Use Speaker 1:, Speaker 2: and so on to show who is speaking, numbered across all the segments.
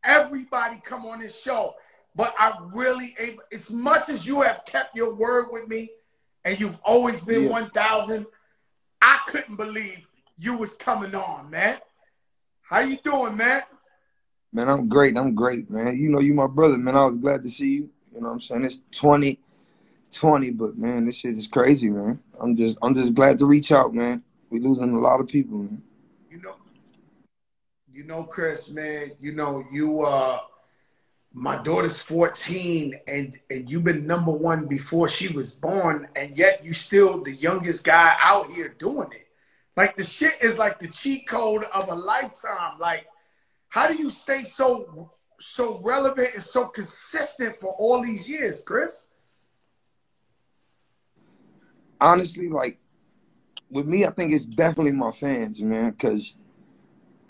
Speaker 1: everybody come on this show. But I really, as much as you have kept your word with me, and you've always been 1,000, I couldn't believe you was coming on, man. How you doing, man?
Speaker 2: Man, I'm great. I'm great, man. You know, you my brother, man. I was glad to see you. You know what I'm saying? It's 2020, but man, this shit is crazy, man. I'm just glad to reach out, man. We losing a lot of people, man.
Speaker 1: You know, Chris, man, you know, my daughter's 14 and you've been #1 before she was born, and yet you still the youngest guy out here doing it. Like, the shit is like the cheat code of a lifetime. Like, how do you stay so relevant and so consistent for all these years, Chris?
Speaker 2: Honestly, like, with me, I think it's definitely my fans, man, because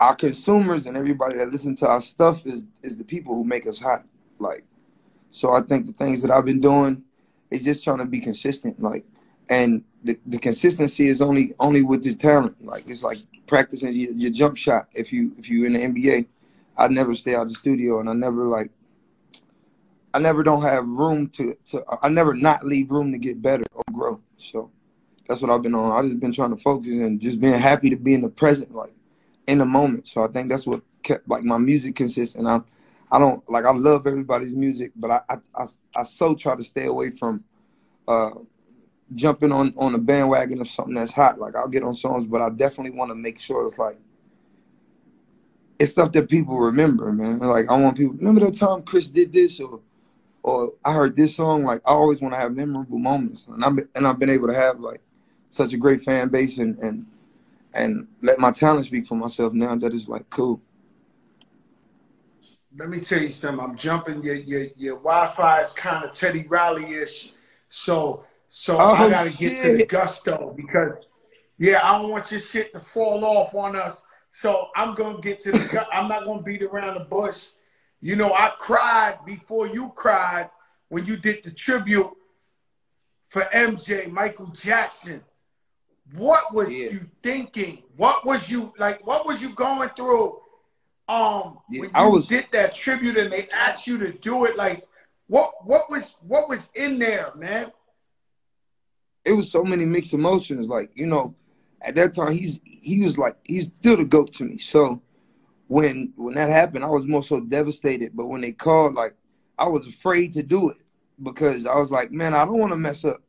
Speaker 2: our consumers and everybody that listen to our stuff is the people who make us hot. Like, so I think the things that I've been doing is just trying to be consistent. Like, and the consistency is only with the talent. Like, it's like practicing your jump shot. If you in the NBA, I never stay out of the studio, and I never don't have room I never not leave room to get better or grow. So that's what I've been on. I've just been trying to focus and just being happy to be in the present, like in the moment. So I think that's what kept like my music consistent. I don't like, I love everybody's music, but I so try to stay away from jumping on a bandwagon of something that's hot. Like, I'll get on songs, but I definitely want to make sure it's like, it's stuff that people remember, man. Like, I want people, remember that time Chris did this, or I heard this song. Like, I always want to have memorable moments, and I've been able to have like such a great fan base and let my talent speak for myself now. That is like cool.
Speaker 1: Let me tell you something. I'm jumping. Your Wi-Fi is kind of Teddy Riley-ish, so I gotta get to the gusto, because I don't want your shit to fall off on us. So I'm gonna get to the. I'm not gonna beat around the bush. You know, I cried before you cried when you did the tribute for MJ, Michael Jackson. What was you thinking? What was you like? What was you going through? When you did that tribute and they asked you to do it, like, what was in there, man?
Speaker 2: It was so many mixed emotions. Like, you know, at that time he was like, he's still the GOAT to me. So when that happened, I was more so devastated. But when they called, like, I was afraid to do it, because I was like, man, I don't want to mess up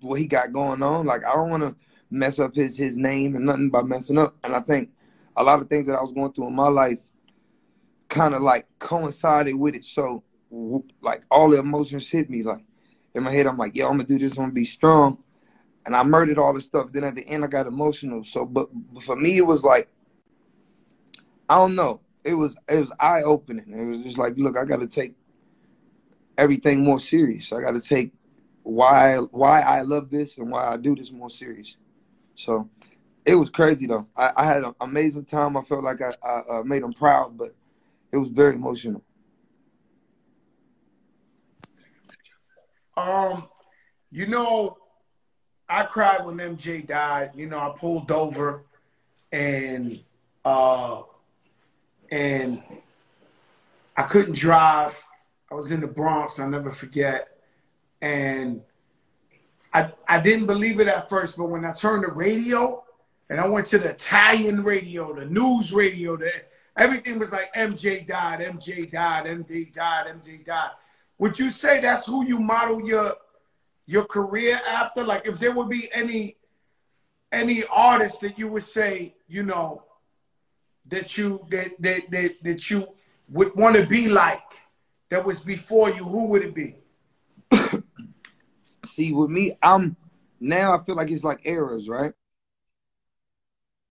Speaker 2: what he got going on. Like, I don't want to mess up his name and nothing by messing up. And I think a lot of things that I was going through in my life kind of like coincided with it. So like, all the emotions hit me. Like, in my head, I'm like, yo, I'm gonna do this, I'm gonna be strong. And I murdered all the stuff. Then at the end, I got emotional. So, but for me, it was like, I don't know. It was eye opening. It was just like, look, I got to take everything more serious. I got to take why I love this and why I do this more serious. So it was crazy though. I had an amazing time. I felt like I made him proud, but it was very emotional.
Speaker 1: You know, I cried when MJ died. You know, I pulled over and I couldn't drive. I was in the Bronx, I'll never forget. And I didn't believe it at first, but when I turned the radio and I went to the Italian radio, the news radio, everything was like, MJ died, MJ died, MJ died, MJ died. Would you say that's who you model your career after? Like, if there would be any artist that you would say, you know, that you would want to be like, that was before you, who would it be?
Speaker 2: See, with me, now I feel like it's like eras, right?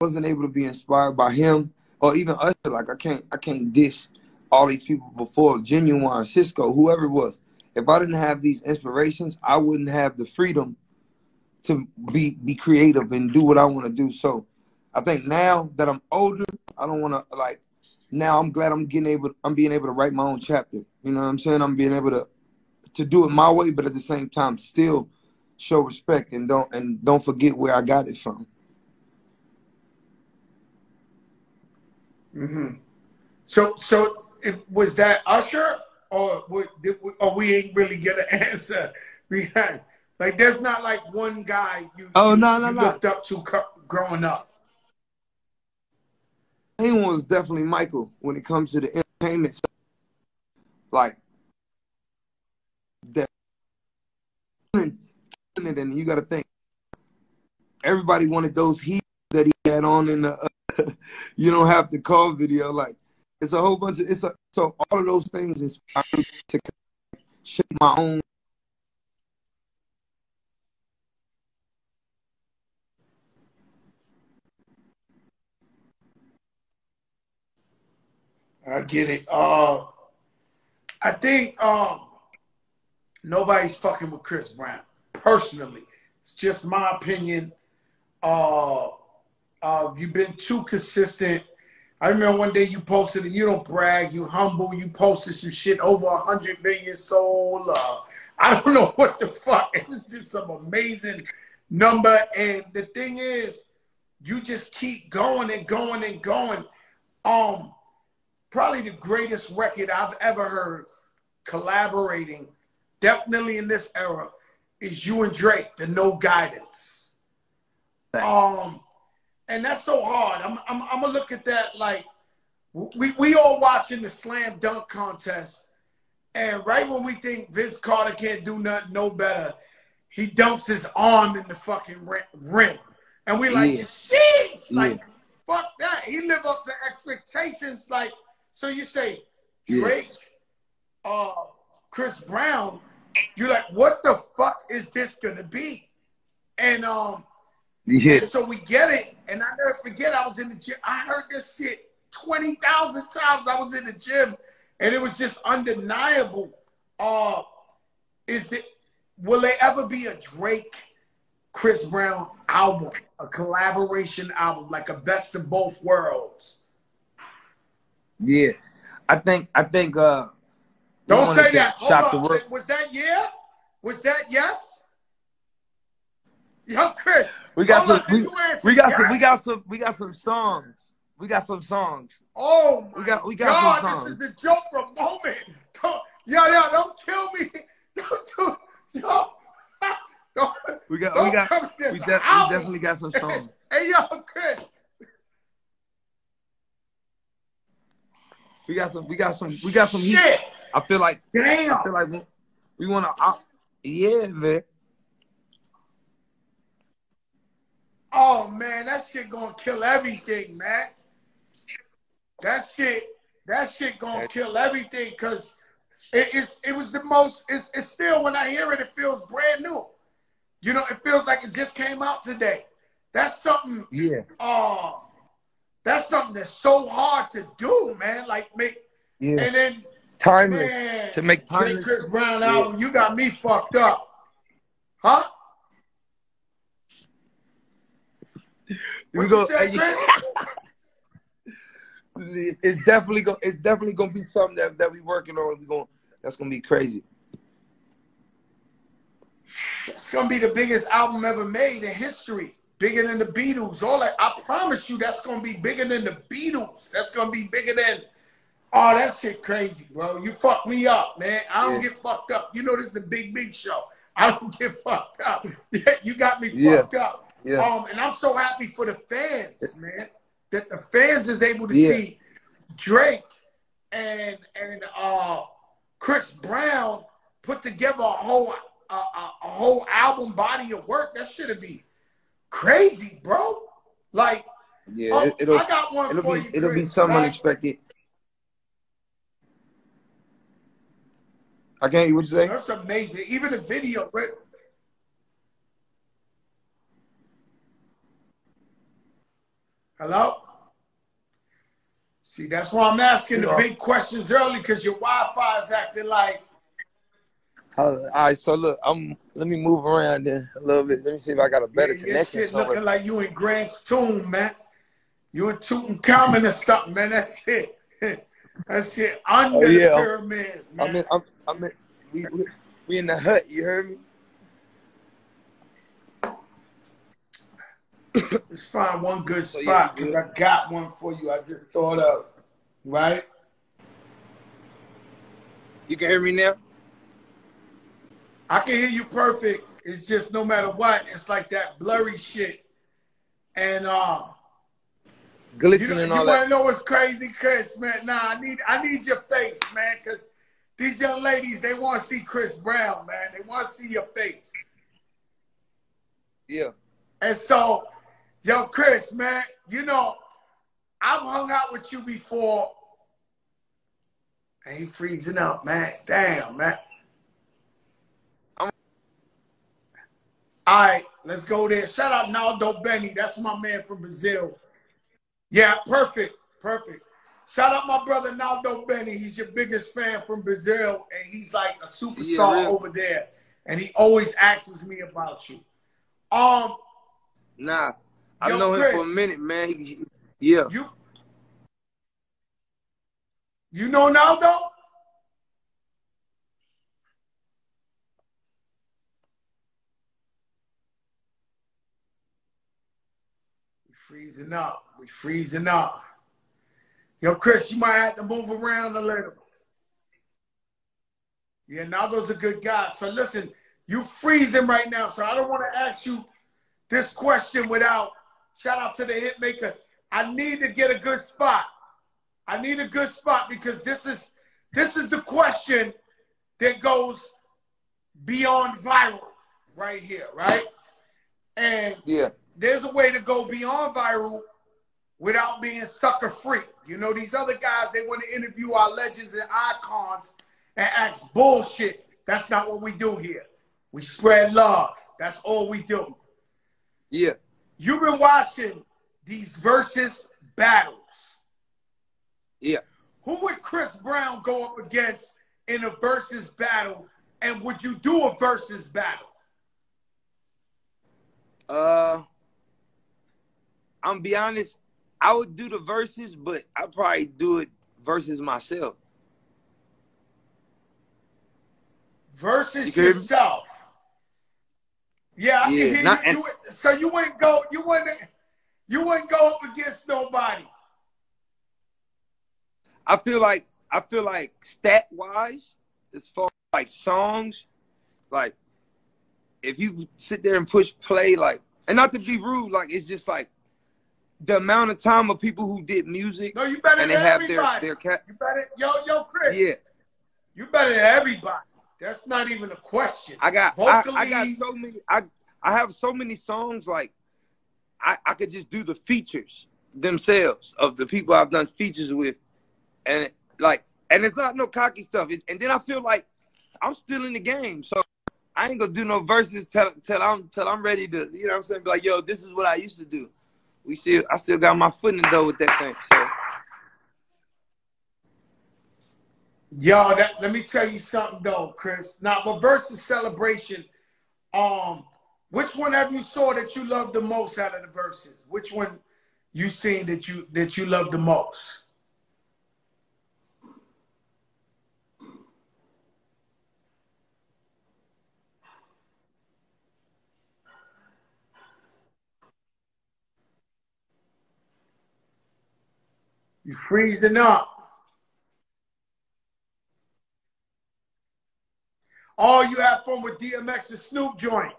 Speaker 2: I wasn't able to be inspired by him or even Usher. Like, I can't diss all these people before, Genuine, Cisco, whoever it was. If I didn't have these inspirations, I wouldn't have the freedom to be creative and do what I want to do. So I think now that I'm older, I don't want to, like, now I'm glad I'm being able to write my own chapter. You know what I'm saying? I'm being able to do it my way, but at the same time still show respect and don't forget where I got it from.
Speaker 1: Mm-hmm. So was that Usher, or we ain't really get an answer? We had, like, there's not like one guy you looked up to growing up.
Speaker 2: Anyone was definitely Michael when it comes to the entertainment stuff. Like that, and you got to think everybody wanted those heat that he had on in the you don't have to call video. Like it's a whole bunch of so all of those things inspired me to shape my own.
Speaker 1: I get it. I think nobody's fucking with Chris Brown. Personally, it's just my opinion. You've been too consistent. I remember one day you posted, and you don't brag, you humble, you posted some shit over 100 million sold. I don't know what the fuck. It was just some amazing number. And the thing is, you just keep going and going and going. Probably the greatest record I've ever heard collaborating, definitely in this era, is you and Drake, the No Guidance. Thanks. And that's so hard. I'm gonna look at that like we all watching the slam dunk contest, and right when we think Vince Carter can't do nothing no better, he dunks his arm in the fucking rim, and we like, sheesh, like fuck that. He lived up to expectations. Like, so you say Drake, Chris Brown, you're like, what the fuck is this gonna be? And and so we get it, and I never forget, I was in the gym. I heard this shit 20,000 times. I was in the gym, and it was just undeniable. Will there ever be a Drake, Chris Brown album, a collaboration album, like a best of both worlds?
Speaker 2: Yeah, I think.
Speaker 1: Don't say that. Hold on. Was that yeah? Was that yes? Yo, Chris.
Speaker 2: We got some songs. We got some songs.
Speaker 1: Oh my God,
Speaker 2: some songs.
Speaker 1: This is the Joker moment. Yo, don't kill me.
Speaker 2: We definitely got some songs.
Speaker 1: Hey, yo, Chris.
Speaker 2: We got some heat.
Speaker 1: Shit.
Speaker 2: I feel like
Speaker 1: damn.
Speaker 2: We want to. Yeah, man.
Speaker 1: Oh man, that shit gonna kill everything, man. That shit gonna kill everything, because it was the most. It's still, when I hear it, it feels brand new. You know, it feels like it just came out today. That's something.
Speaker 2: Yeah.
Speaker 1: That's something that's so hard to do, man. Like make.
Speaker 2: Yeah.
Speaker 1: And then
Speaker 2: timeless.
Speaker 1: Man,
Speaker 2: To make timeless.
Speaker 1: Chris Brown album, you got me fucked up, huh?
Speaker 2: We go. It's definitely gonna be something that we working on. That's gonna be crazy.
Speaker 1: It's gonna be the biggest album ever made in history. Bigger than the Beatles. All that. I promise you, that's gonna be bigger than the Beatles. That's gonna be bigger than. Oh, that shit crazy, bro. You fucked me up, man. I don't get fucked up. You know this is the Big show. I don't get fucked up. You got me fucked up.
Speaker 2: Yeah.
Speaker 1: And I'm so happy for the fans, man, that the fans is able to see Drake and Chris Brown put together a whole album body of work. That should be crazy, bro. Like, I got one for you, Chris.
Speaker 2: It'll be something unexpected. I can't hear what you say.
Speaker 1: That's amazing. Even the video, right? Hello? See, that's why I'm asking the big questions early, because your Wi-Fi is acting like.
Speaker 2: All right, so look, let me move around then a little bit. Let me see if I got a better connection.
Speaker 1: Shit looking like you in Grant's tomb, man. You in Tutankhamun or something, man. That shit under the pyramid, man. We in the hut. You heard me? Let's find one good spot, because I got one for you. I just thought of, right?
Speaker 2: You can hear me now?
Speaker 1: I can hear you perfect. It's just no matter what, it's like that blurry shit. And
Speaker 2: glitching and all that.
Speaker 1: You want to know what's crazy, Chris, man? Nah, I need your face, man, because these young ladies, they want to see Chris Brown, man. They want to see your face.
Speaker 2: Yeah.
Speaker 1: And so, yo, Chris, man, you know, I've hung out with you before. I ain't freezing up, man. Damn, man. All right, let's go there. Shout out Naldo Benny. That's my man from Brazil. Yeah, perfect. Perfect. Shout out my brother Naldo Benny. He's your biggest fan from Brazil, and he's like a superstar over there. And he always asks me about you.
Speaker 2: Nah, I know him for a minute, man. Yeah.
Speaker 1: You know Naldo? Freezing up. We freezing up. Yo, Chris, you might have to move around a little. Yeah, Naldo's a good guy. So listen, you freezing right now, so I don't want to ask you this question without shout out to the Hitmaker. I need to get a good spot. I need a good spot because this is the question that goes beyond viral right here, right? And
Speaker 2: yeah.
Speaker 1: There's a way to go beyond viral without being sucker free. You know, these other guys, they want to interview our legends and icons and ask bullshit. That's not what we do here. We spread love. That's all we do.
Speaker 2: Yeah.
Speaker 1: You've been watching these versus battles.
Speaker 2: Yeah.
Speaker 1: Who would Chris Brown go up against in a versus battle? And would you do a versus battle?
Speaker 2: I'm gonna be honest, I would do the verses, but I'd probably do it versus myself.
Speaker 1: Versus yourself. Yeah, I can hear you. So you wouldn't go up against nobody.
Speaker 2: I feel like stat wise, as far as like songs, like if you sit there and push play, like, and not to be rude, like it's just like the amount of time of people who did music.
Speaker 1: No, you better
Speaker 2: and
Speaker 1: than
Speaker 2: they have
Speaker 1: everybody.
Speaker 2: You
Speaker 1: better, yo, Chris.
Speaker 2: Yeah.
Speaker 1: You better than everybody. That's not even a question.
Speaker 2: I got so many. I have so many songs. Like I could just do the features themselves of the people I've done features with, and it's not no cocky stuff. And then I feel like I'm still in the game, so I ain't gonna do no verses till I'm ready to. You know what I'm saying? Be like, yo, this is what I used to do. I still got my foot in the door with that thing. So.
Speaker 1: Yo, let me tell you something though, Chris. Now, for versus celebration, which one have you saw that you love the most out of the verses? Which one you seen that you love the most? You freezing up. Oh, you have fun with DMX and Snoop joint.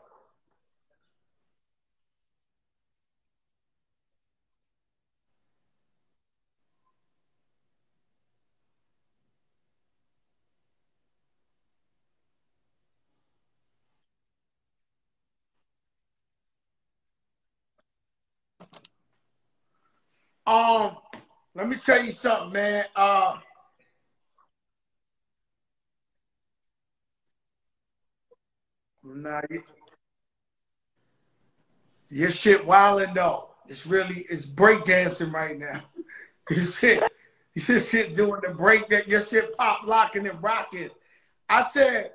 Speaker 1: Let me tell you something, man. Nah, your shit wildin' though. It's breakdancing right now. Your shit doing the break that your shit pop locking and rocking. I said,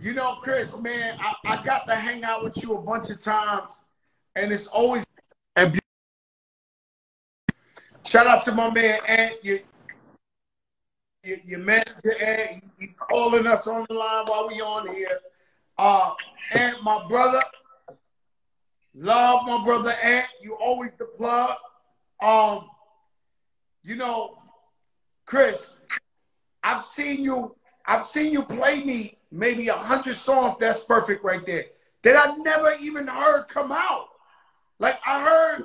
Speaker 1: you know, Chris, man, I got to hang out with you a bunch of times, and it's always shout out to my man Ant, your manager Ant. He calling us on the line while we on here. Ant, my brother. Love my brother Ant. You always the plug. You know, Chris, I've seen you I've seen you play me maybe 100 songs. That's perfect right there. That I never even heard come out. Like I heard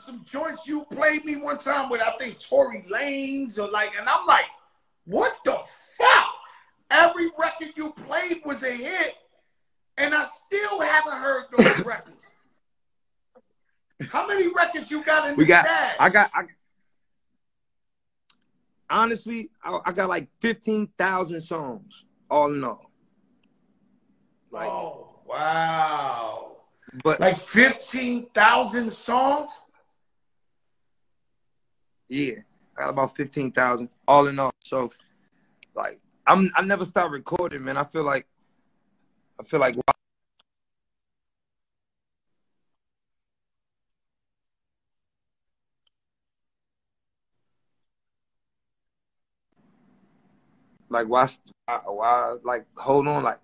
Speaker 1: some joints you played me one time with, I think Tory Lanez or like, and I'm like, what the fuck? Every record you played was a hit, and I still haven't heard those records. How many records you got in the stash?
Speaker 2: Honestly, I got like 15,000 songs, all in all.
Speaker 1: Like, oh, wow.
Speaker 2: But
Speaker 1: like 15,000 songs?
Speaker 2: Yeah, I got about 15,000, all in all. So, like, I never stop recording, man. I feel like why like hold on, like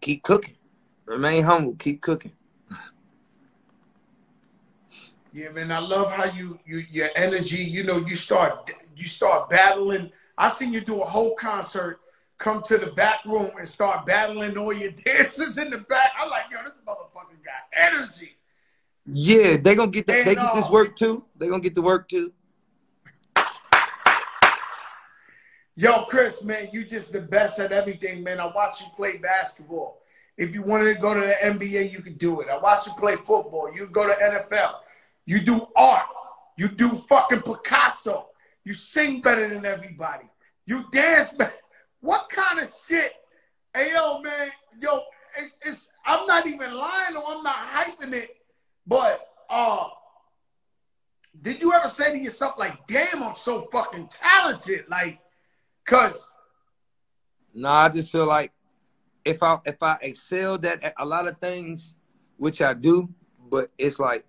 Speaker 2: keep cooking, remain humble, keep cooking.
Speaker 1: Yeah, man, I love how your energy. You know, you start battling. I seen you do a whole concert, come to the back room and start battling all your dancers in the back. I'm like, yo, this motherfucker got energy.
Speaker 2: Yeah, they gonna get that. They get this work too. They gonna get the work too.
Speaker 1: Yo, Chris, man, you just the best at everything, man. I watch you play basketball. If you wanted to go to the NBA, you could do it. I watch you play football. You go to NFL. You do art. You do fucking Picasso. You sing better than everybody. You dance better. What kind of shit? Hey, yo, man, yo, I'm not even lying or I'm not hyping it, but did you ever say to yourself, like, damn, I'm so fucking talented? Like,
Speaker 2: No, I just feel like if I excelled at a lot of things, which I do, but it's like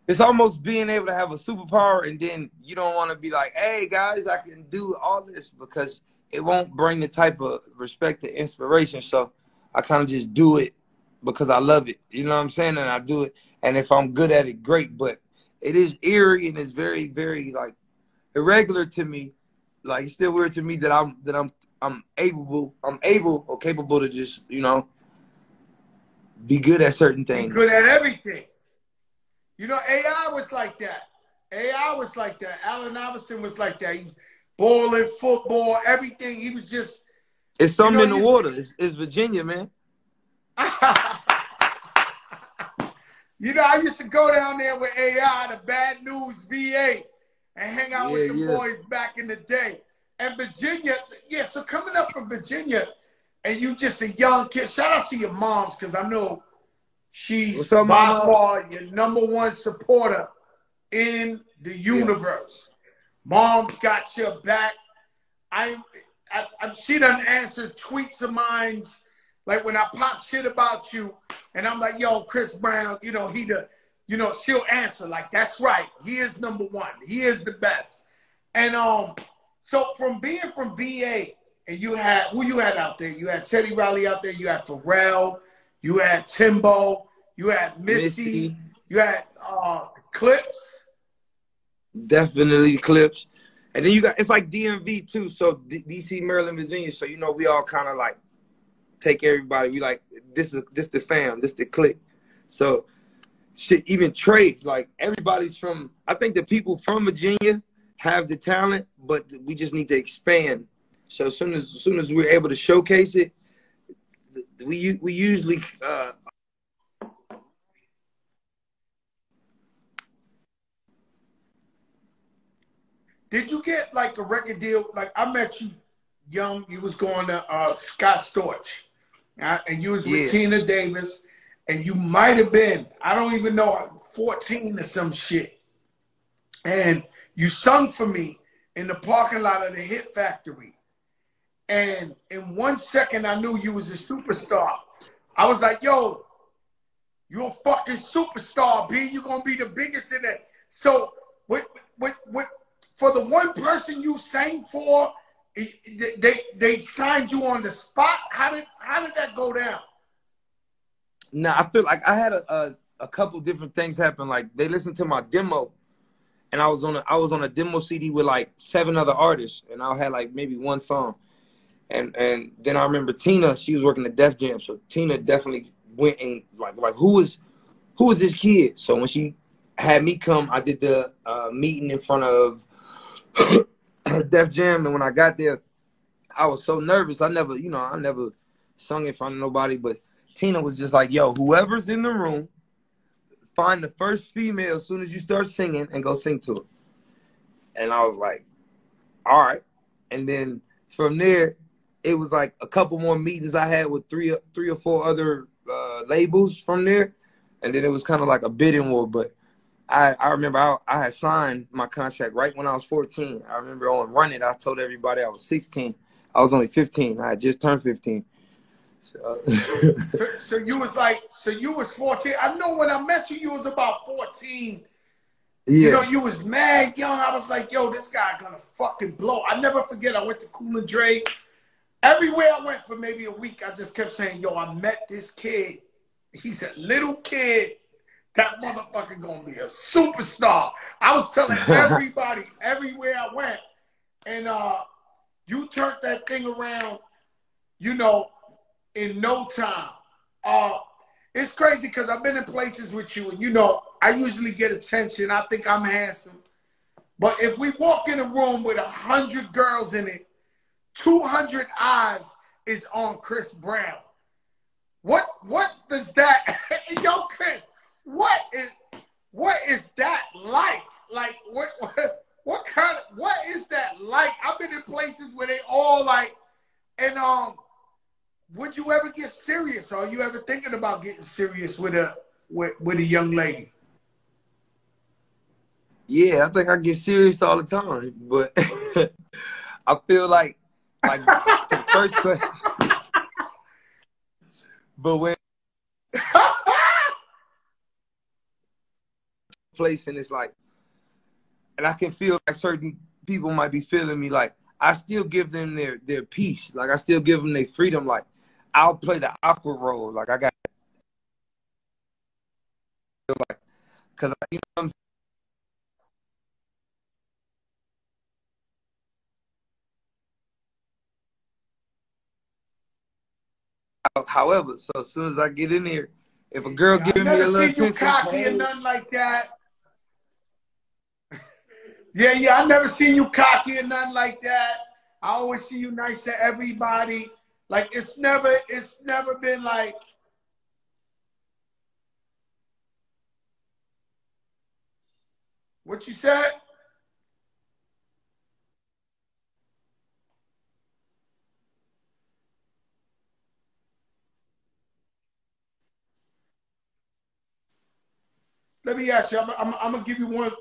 Speaker 2: it's almost being able to have a superpower, and then you don't want to be like, hey guys, I can do all this, because it won't bring the type of respect and inspiration. So I kind of just do it because I love it. You know what I'm saying? And I do it, and if I'm good at it, great. But it is eerie and it's very, very like irregular to me. Like it's still weird to me that I'm able or capable to just, you know, be good at certain things.
Speaker 1: Be good at everything. You know, AI was like that. AI was like that. Allen Iverson was like that. He's balling, football, everything. He was just.
Speaker 2: It's something in the water. It's Virginia, man.
Speaker 1: You know, I used to go down there with AI, the Bad News VA, and hang out with the boys back in the day. And Virginia, so coming up from Virginia, and you just a young kid, shout out to your moms, because I know she's by far your #1 supporter in the universe. Mom's got your back. She done answered tweets of mine, like when I pop shit about you, and I'm like, yo, Chris Brown, you know, she'll answer like, that's right, he is #1, he is the best. And so from being from VA, and you had who you had out there? You had Teddy Riley out there. You had Pharrell. You had Timbo. You had Missy. You had Clips.
Speaker 2: Definitely Clips. And then you got, it's like DMV too. So DC, Maryland, Virginia. So, you know, we all kind of like take everybody. We like, this the fam, this the clique. So shit, even trades, like everybody's from, I think the people from Virginia have the talent, but we just need to expand. So as soon as we're able to showcase it, we usually
Speaker 1: Did you get like a record deal? Like I met you young, you was going to Scott Storch, and you was with Tina Davis, and you might have been, I don't even know, 14 or some shit. And you sung for me in the parking lot of the Hit Factory. And in 1 second, I knew you was a superstar. I was like, yo, you're a fucking superstar, B. You're going to be the biggest in it. So for the one person you sang for, they signed you on the spot? How did that go down?
Speaker 2: Nah, I feel like I had a couple different things happen. Like they listened to my demo, and I was on a demo CD with like 7 other artists, and I had like maybe 1 song. And then I remember Tina, she was working at Def Jam, so Tina definitely went and like who is this kid? So when she had me come, I did the meeting in front of Def Jam, and when I got there, I was so nervous. I never sung in front of nobody, but Tina was just like, yo, whoever's in the room, find the first female as soon as you start singing and go sing to her. And I was like, all right. And then from there, it was like a couple more meetings I had with three or four other labels from there. And then it was kind of like a bidding war. But I remember I had signed my contract right when I was 14. I remember on Run It, I told everybody I was 16. I was only 15. I had just turned 15.
Speaker 1: So you was 14. I know when I met you, you was about 14. Yeah. You know, you was mad young. I was like, yo, this guy gonna fucking blow. I never forget, I went to Cool and Dre. Everywhere I went for maybe a week, I just kept saying, yo, I met this kid. He's a little kid. That motherfucker gonna be a superstar. I was telling everybody, everywhere I went. And you turned that thing around, you know, in no time. It's crazy because I've been in places with you, and you know, I usually get attention. I think I'm handsome. But if we walk in a room with 100 girls in it, 200 eyes is on Chris Brown. What does that, yo, Chris, what is that like? Like, what is that like? I've been in places where they all like, and would you ever get serious? Are you ever thinking about getting serious with a young lady?
Speaker 2: Yeah, I think I get serious all the time, but I feel like to the first question. But when place and it's like, and I can feel like certain people might be feeling me, like I still give them their peace, like I still give them their freedom. Like I'll play the awkward role, like I got like, because you know what I'm saying? However, so as soon as I get in here, if a girl giving me a little attention,
Speaker 1: I never seen you cocky and nothing like that. Yeah, I never seen you cocky and nothing like that. I always see you nice to everybody. Like it's never been like. What you said? Let me ask you. I'm gonna give you one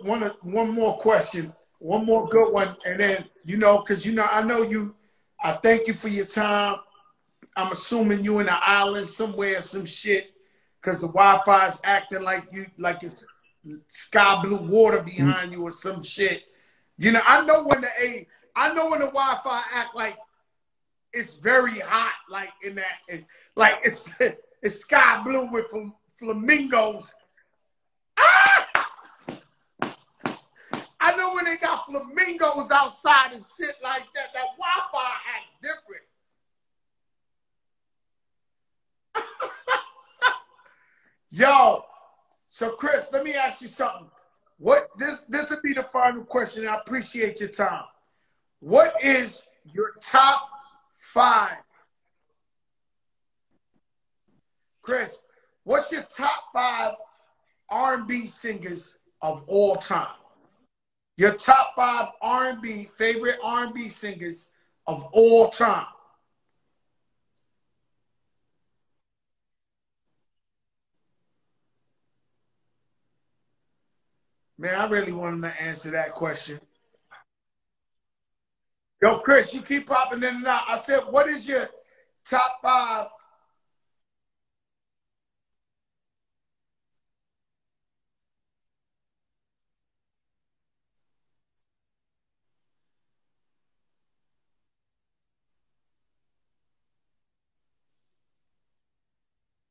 Speaker 1: more question, one more good one, and then you know, because you know, I know you. I thank you for your time. I'm assuming you in the island somewhere, some shit, because the Wi-Fi is acting like it's sky blue water behind you or some shit. You know, I know when the Wi-Fi act like it's very hot, like in that, like it's sky blue with flamingos. I know when they got flamingos outside and shit like that, that Wi-Fi act different. Yo, so Chris, let me ask you something. This would be the final question. I appreciate your time. What is your top 5? Chris, what's your top 5 R&B singers of all time? Your top 5 favorite R&B singers of all time. Man, I really wanted to answer that question. Yo, Chris, you keep popping in and out. I said, what is your top 5?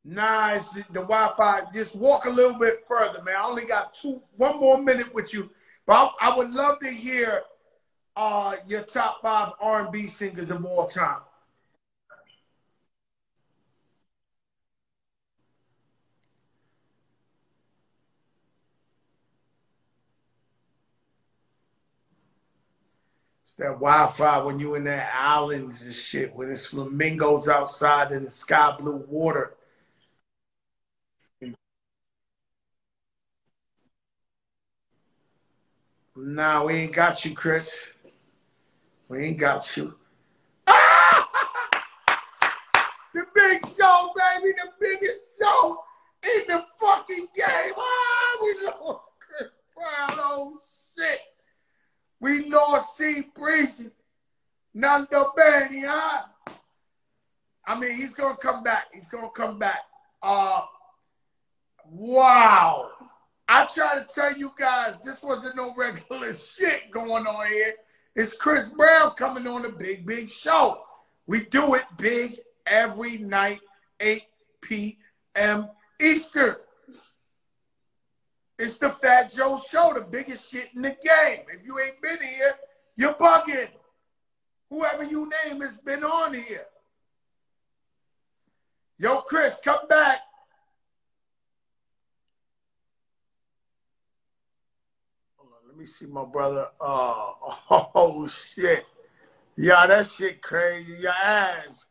Speaker 1: Nice. The Wi-Fi. Just walk a little bit further, man. I only got one more minute with you, But I would love to hear your top 5 R&B singers of all time. It's that Wi-Fi when you in the islands and shit, when there's flamingos outside in the sky blue water. Nah, we ain't got you, Chris. We ain't got you. The big show, baby, the biggest show in the fucking game. We lost Chris Brown. Oh, shit. We lost C. Breezy. Nando Benny, huh? I mean, he's going to come back. He's going to come back. Wow. I try to tell you guys, this wasn't no regular shit going on here. It's Chris Brown coming on the big, big show. We do it big every night, 8 p.m. Eastern. It's the Fat Joe Show, the biggest shit in the game. If you ain't been here, you're bugging. Whoever you name has been on here. Yo, Chris, come back. Hold on, let me see my brother. Oh shit. Yeah, that shit crazy. Your ass.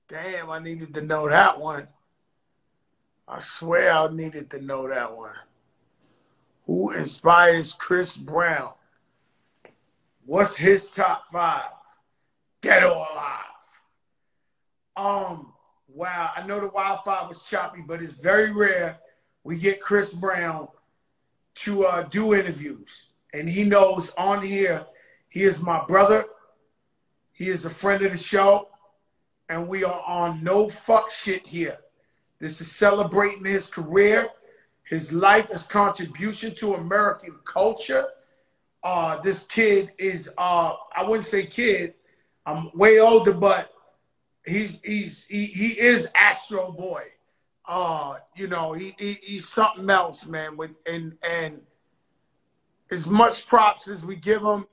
Speaker 1: Damn, I needed to know that one. I swear I needed to know that one. Who inspires Chris Brown? What's his top 5? Dead or alive? Wow, I know the Wi-Fi was choppy, but it's very rare we get Chris Brown to do interviews. And he knows on here, he is my brother. He is a friend of the show. And we are on no fuck shit here. This is celebrating his career, his life, his contribution to American culture. This kid is, I wouldn't say kid, I'm way older, but he is Astro Boy. You know, he's something else, man. And as much props as we give him,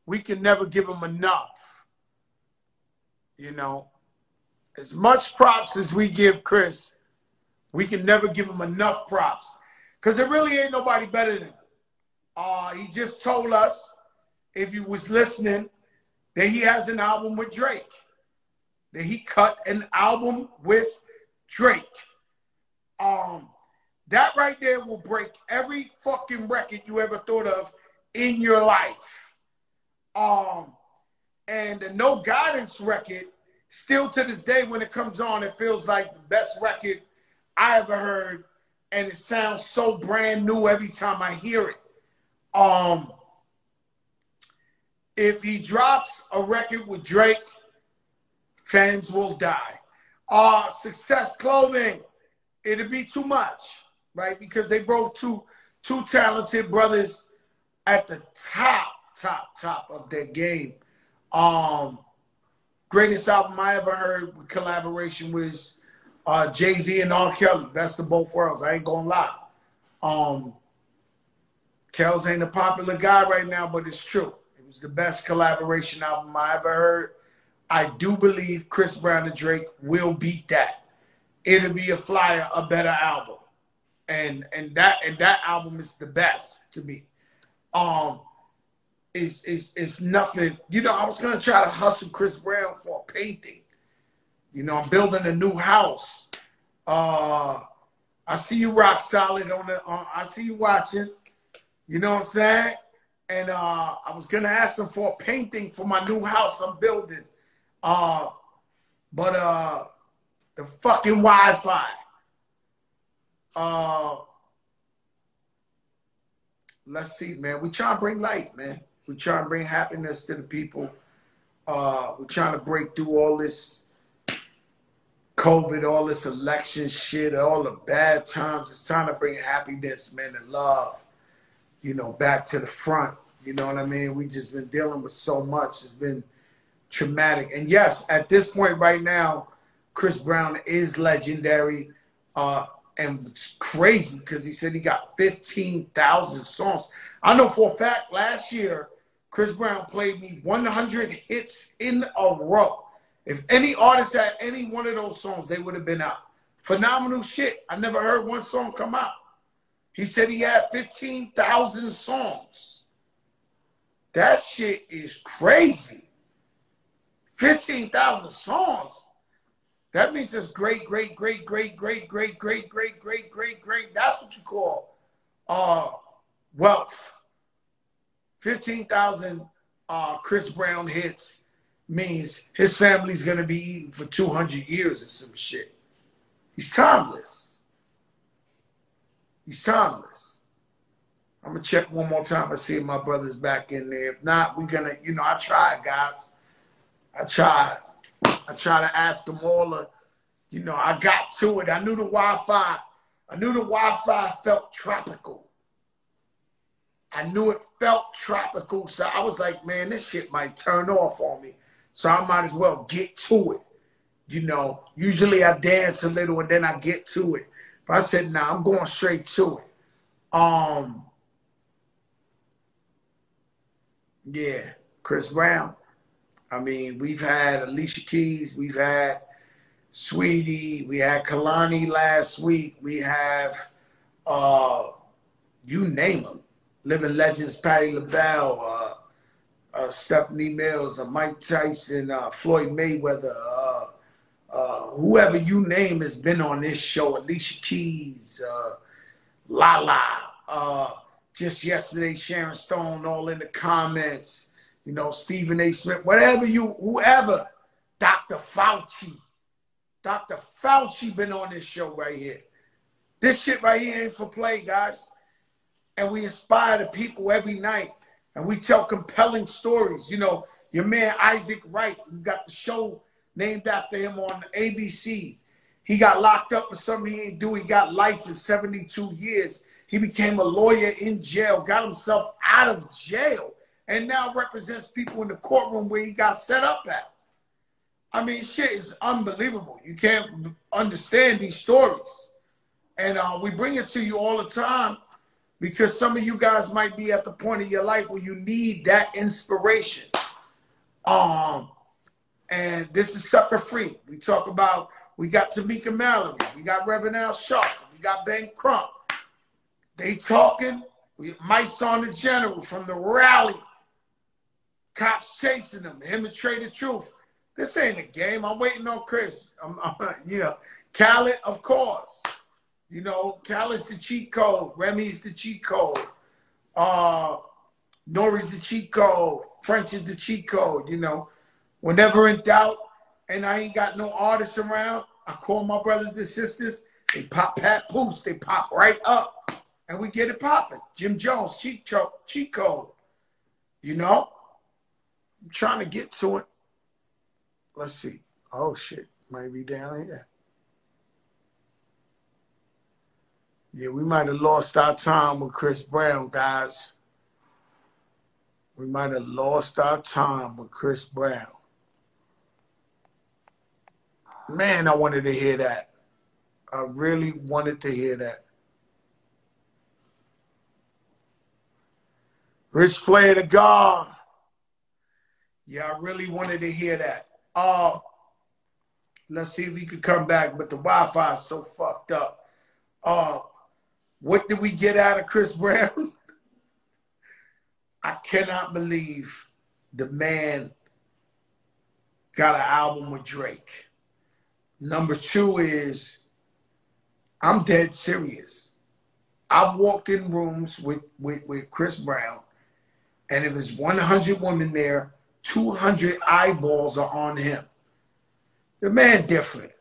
Speaker 1: we can never give him enough. You know, as much props as we give Chris, we can never give him enough props. Because there really ain't nobody better than him. He just told us, if you was listening, that he has an album with Drake. That he cut an album with Drake. That right there will break every fucking record you ever thought of in your life. And the No Guidance record, still to this day, when it comes on, it feels like the best record I ever heard. And it sounds so brand new every time I hear it. If he drops a record with Drake, fans will die. Success Clothing, it'll be too much, right? Because they both two talented brothers at the top of their game. Greatest album I ever heard with collaboration was Jay-Z and R. Kelly. Best of both worlds. I ain't gonna lie. Kells ain't a popular guy right now, but it's true. It was the best collaboration album I ever heard. I do believe Chris Brown and Drake will beat that. It'll be a better album. And that album is the best to me. It's nothing. You know, I was gonna try to hustle Chris Brown for a painting. You know, I'm building a new house. I see you rock solid I see you watching. You know what I'm saying? And I was gonna ask him for a painting for my new house I'm building. But the fucking Wi-Fi. Let's see, man. We try to bring light, man. We try to bring happiness to the people. We're trying to break through all this COVID, all this election shit, all the bad times. It's time to bring happiness, man, and love, you know, back to the front. You know what I mean? We just been dealing with so much. It's been traumatic. And yes, at this point right now, Chris Brown is legendary. And it's crazy because he said he got 15,000 songs. I know for a fact last year, Chris Brown played me 100 hits in a row. If any artist had any one of those songs, they would have been out. Phenomenal shit. I never heard one song come out. He said he had 15,000 songs. That shit is crazy. 15,000 songs. That means it's great. That's what you call wealth. 15,000 Chris Brown hits means his family's going to be eating for 200 years or some shit. He's timeless. He's timeless. I'm going to check one more time and see if my brother's back in there. If not, we're going to, I tried, guys. I tried to ask them all, I got to it. I knew the Wi-Fi felt tropical. I knew it felt tropical. So I was like, man, this shit might turn off on me. So I might as well get to it. Usually I dance a little and then I get to it. But I said, nah, I'm going straight to it. Yeah, Chris Brown. I mean, we've had Alicia Keys, we've had Sweetie, we had Kalani last week, we have, you name them, living legends, Patti LaBelle, Stephanie Mills, Mike Tyson, Floyd Mayweather, whoever you name has been on this show, Alicia Keys, Lala, just yesterday, Sharon Stone, all in the comments. Stephen A. Smith, whoever, Dr. Fauci. Dr. Fauci been on this show right here. This shit right here ain't for play, guys. And we inspire the people every night. And we tell compelling stories. Your man Isaac Wright, we got the show named after him on ABC. He got locked up for something he ain't do. He got life in 72 years. He became a lawyer in jail, got himself out of jail, and now represents people in the courtroom where he got set up at. I mean, shit is unbelievable. You can't understand these stories. And we bring it to you all the time because some of you guys might be at the point of your life where you need that inspiration. And this is sucker free. We talk about, we got Tamika Mallory, we got Reverend Al Sharpton, we got Ben Crump. They talking, Mice on the General from the rally. Cops chasing him and Trey the Truth. This ain't a game. I'm waiting on Chris. Khaled, of course. Khaled's the cheat code. Remy's the cheat code. Nori's the cheat code. French is the cheat code. Whenever in doubt, and I ain't got no artists around, I call my brothers and sisters. They pop Pat Poos. They pop right up, and we get it popping. Jim Jones, cheat code. I'm trying to get to it. Let's see. Oh, shit. Might be down here. Yeah, we might have lost our time with Chris Brown, guys. We might have lost our time with Chris Brown. Man, I wanted to hear that. I really wanted to hear that. Rich Player to God. Yeah, I really wanted to hear that. Let's see if we could come back, but the Wi-Fi is so fucked up. What did we get out of Chris Brown? I cannot believe the man got an album with Drake. Number two is, I'm dead serious. I've walked in rooms with Chris Brown, and if there's 100 women there, 200 eyeballs are on him. The man different.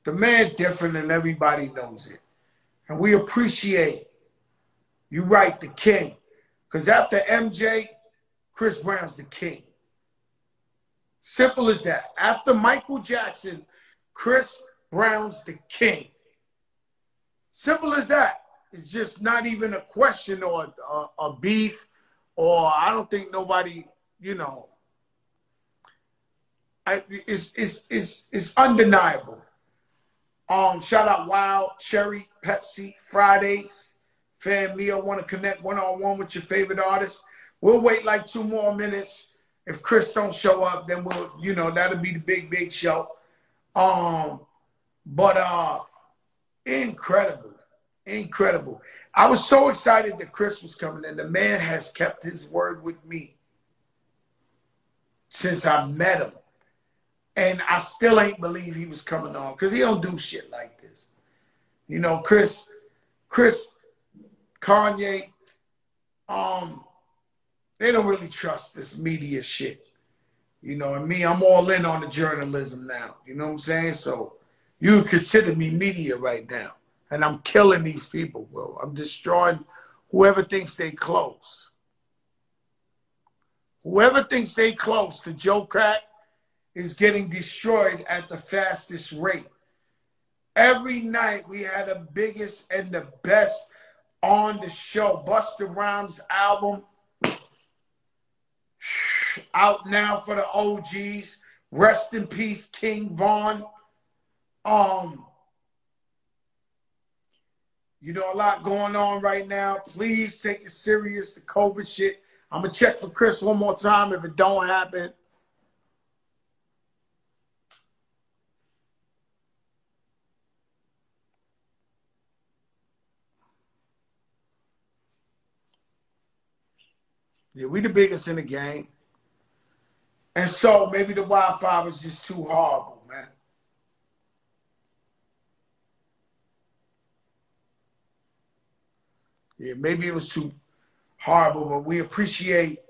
Speaker 1: The man different, and everybody knows it. And we appreciate, you right, the king. Because after MJ, Chris Brown's the king. Simple as that. After Michael Jackson, Chris Brown's the king. Simple as that. It's just not even a question or a beef, or I don't think nobody, It's undeniable. Shout out Wild, Cherry, Pepsi, Fridays. Fam Leo, want to connect one-on-one with your favorite artist? We'll wait like 2 more minutes. If Chris don't show up, then we'll, you know, that'll be the big show. But incredible. Incredible. I was so excited that Chris was coming in. The man has kept his word with me since I met him. And I still ain't believe he was coming on because he don't do shit like this. You know, Chris, Kanye, they don't really trust this media shit. You know, and me, I'm all in on the journalism now. You know what I'm saying? So you consider me media right now. And I'm killing these people, bro. I'm destroying whoever thinks they close. Whoever thinks they close to Joe Crack is getting destroyed at the fastest rate. Every night we had the biggest and the best on the show. Busta Rhymes album out now for the OGs. Rest in peace, King Von. You know, a lot going on right now. Please take it serious, the COVID shit. I'm going to check for Chris one more time if it don't happen. Yeah, we the biggest in the game. And so maybe the Wi-Fi was just too horrible, man. Yeah, maybe it was too horrible, but we appreciate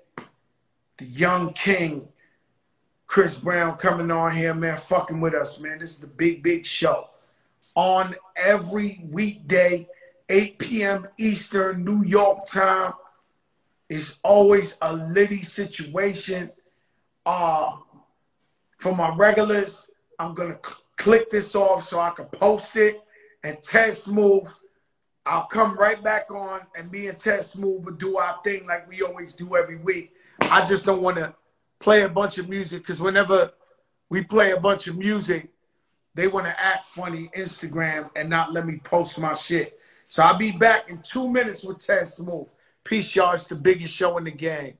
Speaker 1: the young king, Chris Brown, coming on here, man, fucking with us, man. This is the big show. On every weekday, 8 p.m. Eastern, New York time. It's always a litty situation. For my regulars, I'm going to click this off so I can post it. And Ted Smooth, I'll come right back on, and me and Ted Smooth will do our thing like we always do every week. I just don't want to play a bunch of music because whenever we play a bunch of music, they want to act funny Instagram and not let me post my shit. So I'll be back in 2 minutes with Ted Smooth. Peace, y'all. It's the biggest show in the game.